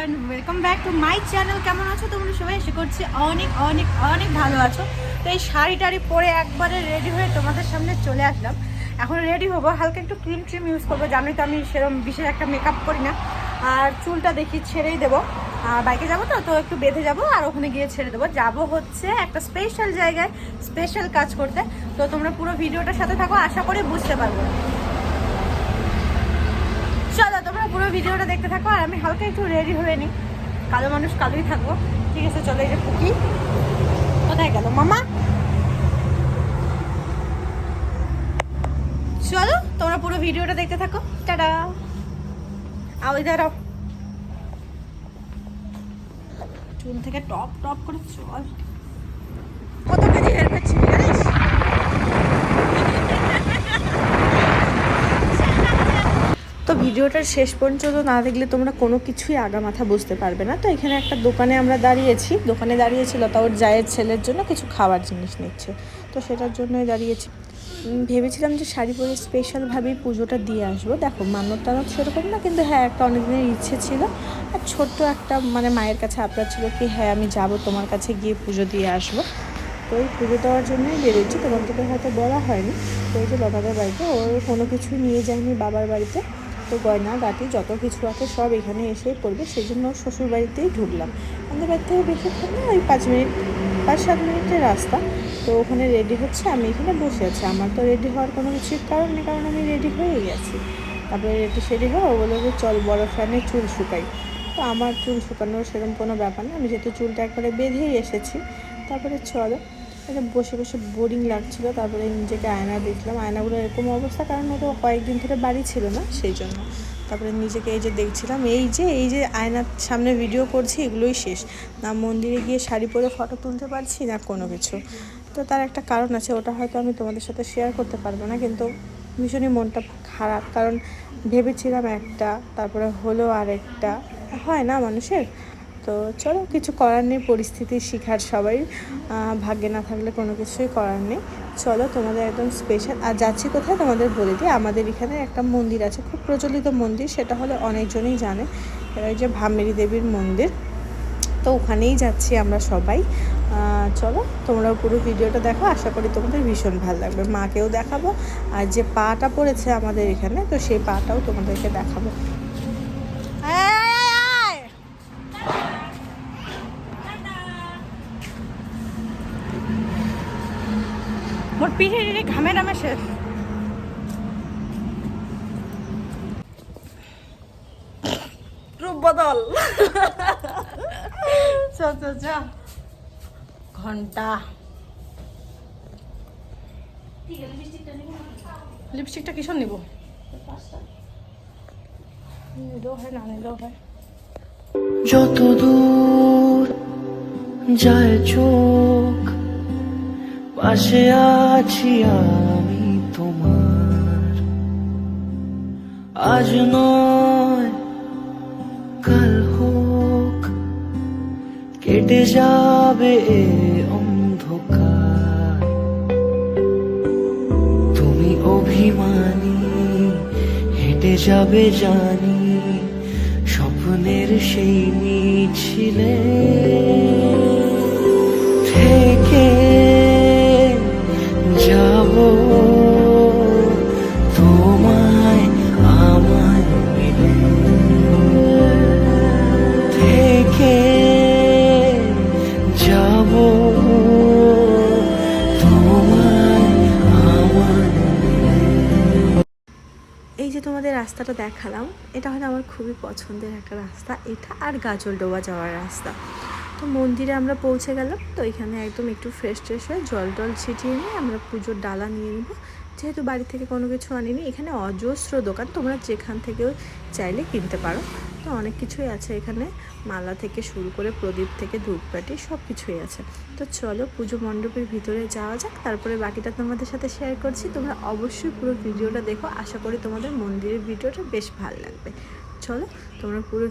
Everyone, welcome back to my channel. কেমন আছো তোমরা সবাই? আশা করছি অনেক অনেক অনেক ভালো আছো। তো এই শাড়ি পরে একবারে রেডি হয়ে তোমাদের সামনে চলে আসলাম। এখন রেডি হবো, হালকা একটু ক্রিম ইউজ করবো। জানোই তো আমি সেরকম বিশেষ একটা মেকআপ করি না। আর চুলটা দেখি ছেড়েই দেবো। বাইকে যাবো তো একটু বেঁধে যাবো আর ওখানে গিয়ে ছেড়ে দেবো। যাবো হচ্ছে একটা স্পেশাল জায়গায়, স্পেশাল কাজ করতে। তো তোমরা পুরো ভিডিওটার সাথে থাকো, আশা করি বুঝতে পারবো। চলো তোমরা পুরো ভিডিওটা দেখতে থাকো আর আমি হালকা একটু রেডি হয়ে নিই। কালো মানুষ কালোই থাকবো, ঠিক আছে? চলো। এই যে পুকি কোথায় গেল মামা? চলো তোমরা পুরো ভিডিওটা দেখতে থাকো। টাটা। ওই দাঁড়াও, চুল থেকে টপ টপ করে চল। কত কেজি হের পাচ্ছি জানিস? তো ভিডিওটার শেষ পর্যন্ত না দেখলে তোমরা কোনো কিছুই আগামাথা বুঝতে পারবে না। তো এখানে একটা দোকানে আমরা দাঁড়িয়েছি, দোকানে দাঁড়িয়েছিল তা ওর জায়ের ছেলের জন্য কিছু খাবার জিনিস নিচ্ছে। তো সেটার জন্যই দাঁড়িয়েছি। ভেবেছিলাম যে শাড়ি পরে স্পেশালভাবেই পুজোটা দিয়ে আসবো। দেখো মানত টানত সেরকম না, কিন্তু হ্যাঁ একটা অনেক দিনের ইচ্ছে ছিল। আর ছোট্ট একটা মানে মায়ের কাছে আবদার ছিল কি হ্যাঁ আমি যাব তোমার কাছে গিয়ে পুজো দিয়ে আসবো। তো ওই পুজো দেওয়ার জন্যই বেরোচ্ছি, তোমাদেরকে হয়তো বলা হয়নি। তো এই যে বাবাদের বাড়িতে ওর কোনো কিছুই নিয়ে যায়নি বাবার বাড়িতে। তো গয়না গাটি যত কিছু আছে সব এখানে এসেই পড়বে, সেই জন্য ওর শ্বশুর বাড়িতেই ঢুকলাম। আমাদের বাড়ি থেকে বেশিক্ষণ না, ওই 5-7 মিনিটের রাস্তা। তো ওখানে রেডি হচ্ছে, আমি এখানে বসে আছি। আমার তো রেডি হওয়ার কোনো কিছুর কারণ নেই, কারণ আমি রেডি হয়েই গেছি। তারপরে রেডি সেডি হয়, ও বললো যে চল বড় ফ্যানে চুল শুকাই। তো আমার চুল শুকানোর সেরকম কোনো ব্যাপার না, আমি যেহেতু চুলটা একবারে বেঁধেই এসেছি। তারপরে চলো, এটা বসে বসে বোরিং লাগছিলো। তারপরে নিজেকে আয়না দেখলাম, আয়নাগুলো এরকম অবস্থা, কারণ ও তো কয়েকদিন ধরে বাড়ি ছিল না, সেই জন্য। তারপরে নিজেকে এই যে দেখছিলাম, এই যে আয়নার সামনে ভিডিও করছি, এগুলোই শেষ না। মন্দিরে গিয়ে শাড়ি পরে ফটো তুলতে পারছি না কোনো কিছু। তো তার একটা কারণ আছে, ওটা হয়তো আমি তোমাদের সাথে শেয়ার করতে পারবো না, কিন্তু ভীষণই মনটা খারাপ। কারণ ভেবেছিলাম একটা, তারপরে হলো আরেকটা, হয় না মানুষের? তো চলো, কিছু করার নেই, পরিস্থিতির শিকার সবাই। ভাগ্যে না থাকলে কোনো কিছুই করার নেই। চলো তোমাদের একদম স্পেশাল আর যাচ্ছি কোথায় তোমাদের বলে দিই। আমাদের এখানে একটা মন্দির আছে, খুব প্রচলিত মন্দির, সেটা হলো অনেকজনই জানে, ওই যে ভামেরী দেবীর মন্দির। তো ওখানেই যাচ্ছি আমরা সবাই। চলো তোমরাও পুরো ভিডিওটা দেখো, আশা করি তোমাদের ভীষণ ভালো লাগবে। মাকেও দেখাবো, আর যে পাটা পড়েছে আমাদের এখানে, তো সেই পাটাও তোমাদেরকে দেখাবো। মোর পিঠে ঘামে নামে শেষ। রূপ বদল। ঘন্টা লিপস্টিকটা কিসব নিব? নিলেও হয় না নিলেও হয়। যত দূর যায় চোখ, পাশে আছি আমি তোমার। আজ নয় কাল হোক, কেটে যাবে এ অন্ধকার। তুমি অভিমানী, হেঁটে যাবে জানি স্বপ্নের সেই মিছিলে। থেকে যাব তোমায় আমায় মিলে, থেকে যাব তোমায় আমায়। এই যে তোমাদের রাস্তাটা দেখালাম, এটা হলো আমার খুবই পছন্দের একটা রাস্তা, এটা আর গাজলডোবা যাওয়ার রাস্তা। তো মন্দিরে আমরা পৌঁছে গেলাম। তো এখানে একদম একটু ফ্রেশ হয়ে জল টল ছিটিয়ে নিয়ে আমরা পুজোর ডালা নিয়ে নিব। যেহেতু বাড়ি থেকে কোনো কিছু আনিনি, এখানে অজস্র দোকান, তোমরা যেখান থেকেও চাইলে কিনতে পারো। তো অনেক কিছুই আছে এখানে, মালা থেকে শুরু করে প্রদীপ থেকে ধূপকাঠি সব কিছুই আছে। তো চলো পুজো মণ্ডপের ভিতরে যাওয়া যাক, তারপরে বাকিটা তোমাদের সাথে শেয়ার করছি। তোমরা অবশ্যই পুরো ভিডিওটা দেখো, আশা করি তোমাদের মন্দিরের ভিডিওটা বেশ ভালো লাগবে। চলো তোমরা পুরো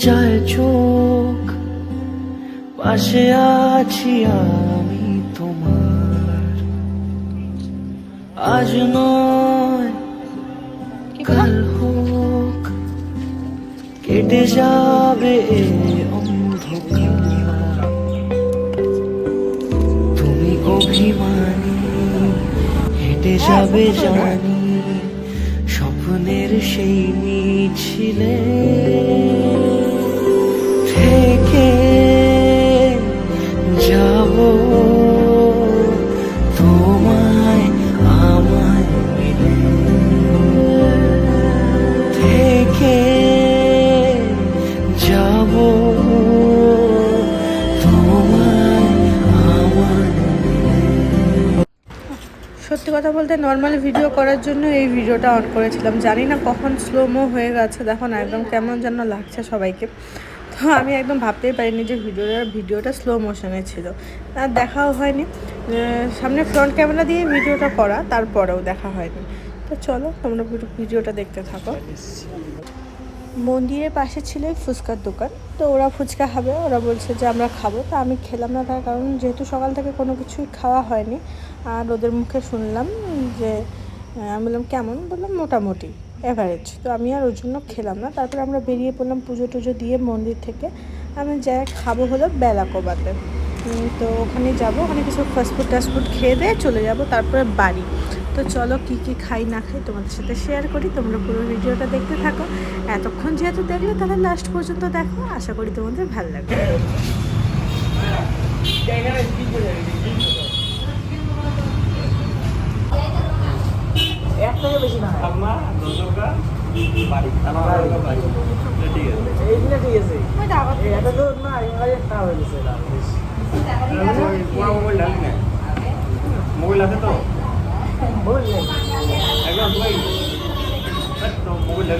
যায় চোখ, পাশে আছি আমি তোমার। আজ নয় কাল হোক, কেটে যাবে এ অন্ধকার। তুমি অভিমানী, হেঁটে যাবে জানি স্বপ্নের সেই মিছিলে। থেকে যাব তোমায় আমায় মিলে, থেকে যাব তোমায় আমায়। সত্যি কথা বলতে নর্মাল ভিডিও করার জন্য এই ভিডিওটা অন করেছিলাম, জানি না কখন স্লোমো হয়ে গেছে, দেখো না একদম কেমন যেন লাগছে সবাইকে। তো আমি একদম ভাবতেই পারিনি যে ভিডিওটা স্লো মোশনে ছিল, আর দেখাও হয়নি। সামনে ফ্রন্ট ক্যামেরা দিয়ে ভিডিওটা করা, তারপরেও দেখা হয়নি। তো চলো তোমরা ভিডিওটা দেখতে থাকো। মন্দিরের পাশে ছিল ফুচকার দোকান, তো ওরা ফুচকা খাবে, ওরা বলছে যে আমরা খাবো। তো আমি খেলাম না, তার কারণ যেহেতু সকাল থেকে কোনো কিছুই খাওয়া হয়নি। আর ওদের মুখে শুনলাম যে আমি বললাম কেমন, বললাম মোটামুটি অ্যাভারেজ। তো আমি আর ওর জন্য খেলাম না। তারপরে আমরা বেরিয়ে পড়লাম পুজো টুজো দিয়ে মন্দির থেকে। আমি যাই খাবো হলো বেলাকোবাতে। তো ওখানে যাব, ওখানে কিছু ফাস্টফুড টাস্টফুড খেয়ে দিয়ে চলে যাব তারপরে বাড়ি। তো চলো কী কী খাই না খাই তোমাদের সাথে শেয়ার করি, তোমরা পুরো ভিডিওটা দেখতে থাকো। এতক্ষণ যেহেতু দেখলে তাহলে লাস্ট পর্যন্ত দেখো, আশা করি তোমাদের ভালো লাগবে। মোবাইল আছে তো একদম মোবাইল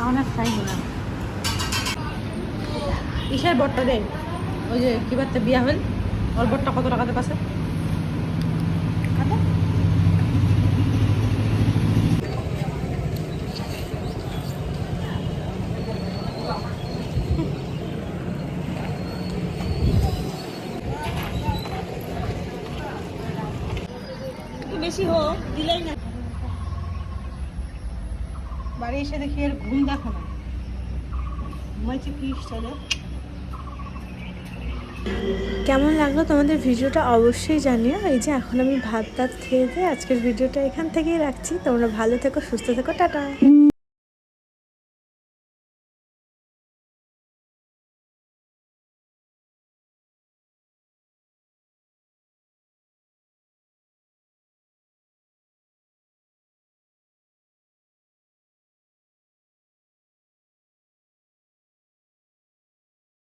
আমার ফ্রাই না ইসার বটটা রে, ওই যে কি বার্তা বিয়া হল, ওর বটটা কত টাকাতে পাশে বেশি হোক দিলেই না। বাড়ি এসে দেখি আর ঘুম দেখো না, ঘুমাইছে কি স্টাইলে। কেমন লাগলো তোমাদের ভিডিওটা অবশ্যই জানিও। এই যে এখন আমি ভাত টাত খেয়ে দিয়ে আজকের ভিডিওটা এখান থেকেই রাখছি। তোমরা ভালো থেকো, সুস্থ থেকো, টাটা।